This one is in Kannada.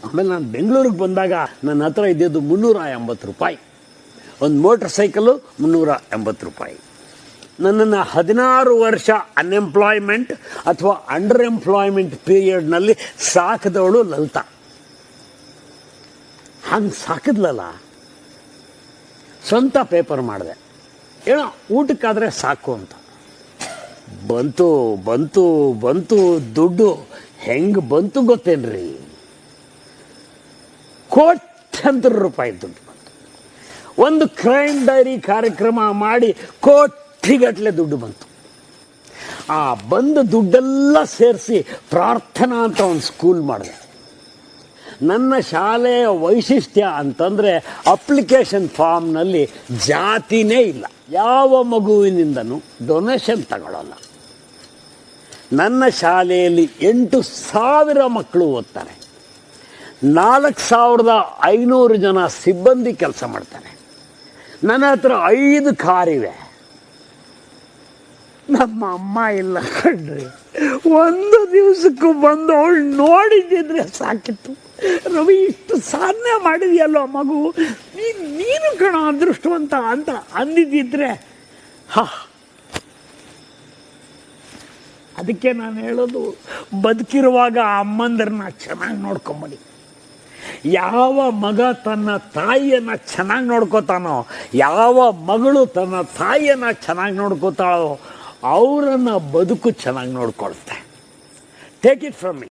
ಆಮೇಲೆ ನಾನು ಬೆಂಗಳೂರಿಗೆ ಬಂದಾಗ ನನ್ನ ಹತ್ರ ಇದ್ದಿದ್ದು 380 ರೂಪಾಯಿ. ಒಂದು ಮೋಟ್ರ್ ಸೈಕಲು 380 ರೂಪಾಯಿ. ನನ್ನನ್ನು 16 ವರ್ಷ ಅನ್ಎಂಪ್ಲಾಯ್ಮೆಂಟ್ ಅಥವಾ ಅಂಡರ್ ಎಂಪ್ಲಾಯ್ಮೆಂಟ್ ಪೀರಿಯಡ್ನಲ್ಲಿ ಸಾಕಿದವಳು ಲಲಿತಾ. ಹಂಗೆ ಸಾಕಿದ್ಲಲ್ಲ, ಸ್ವಂತ ಪೇಪರ್ ಮಾಡಿದೆ, ಏನೋ ಊಟಕ್ಕಾದರೆ ಸಾಕು ಅಂತ. ಬಂತು ಬಂತು ಬಂತು ದುಡ್ಡು. ಹೆಂಗೆ ಬಂತು ಗೊತ್ತೇನ್ರಿ? ಕೋಟ್ಯಂತರ ರೂಪಾಯಿ ದುಡ್ಡು ಬಂತು. ಒಂದು ಕ್ರೈಮ್ ಡೈರಿ ಕಾರ್ಯಕ್ರಮ ಮಾಡಿ ಕೋಟಿಗಟ್ಟಲೆ ದುಡ್ಡು ಬಂತು. ಆ ಬಂದ ದುಡ್ಡೆಲ್ಲ ಸೇರಿಸಿ ಪ್ರಾರ್ಥನಾ ಅಂತ ಒಂದು ಸ್ಕೂಲ್ ಮಾಡಿದೆ. ನನ್ನ ಶಾಲೆಯ ವೈಶಿಷ್ಟ್ಯ ಅಂತಂದರೆ ಅಪ್ಲಿಕೇಶನ್ ಫಾರ್ಮ್ನಲ್ಲಿ ಜಾತಿನೇ ಇಲ್ಲ. ಯಾವ ಮಗುವಿನಿಂದನೂ ಡೊನೇಷನ್ ತಗೊಳ್ಳಲ್ಲ. ನನ್ನ ಶಾಲೆಯಲ್ಲಿ 8,000 ಮಕ್ಕಳು ಓದ್ತಾರೆ. 4,500 ಜನ ಸಿಬ್ಬಂದಿ ಕೆಲಸ ಮಾಡ್ತಾರೆ. ನನ್ನ ಹತ್ರ 5 ಕಾರಿವೆ. ನಮ್ಮ ಅಮ್ಮ ಇಲ್ಲ ಕಣ್ರಿ. ಒಂದು ದಿವಸಕ್ಕೂ ಬಂದು ಅವಳು ನೋಡಿದ್ದಿದ್ರೆ ಸಾಕಿತ್ತು. ರವಿ, ಇಷ್ಟು ಸಾಧನೆ ಮಾಡಿದೆಯಲ್ಲೋ ಮಗು, ನೀನು ಕಣ ಅದೃಷ್ಟವಂತ ಅಂತ ಅಂದಿದ್ದಿದ್ರೆ ಅದಕ್ಕೆ ನಾನು ಹೇಳೋದು, ಬದುಕಿರುವಾಗ ಅಮ್ಮಂದರನ್ನ ಚೆನ್ನಾಗಿ ನೋಡ್ಕೊಂಬಡಿ. ಯಾವ ಮಗ ತನ್ನ ತಾಯಿಯನ್ನು ಚೆನ್ನಾಗಿ ನೋಡ್ಕೋತಾನೋ, ಯಾವ ಮಗಳು ತನ್ನ ತಾಯಿಯನ್ನು ಚೆನ್ನಾಗಿ ನೋಡ್ಕೋತಾಳೋ ಅವರನ್ನು ಬದುಕು ಚೆನ್ನಾಗಿ ನೋಡ್ಕೊಳುತ್ತೆ. Take it from me.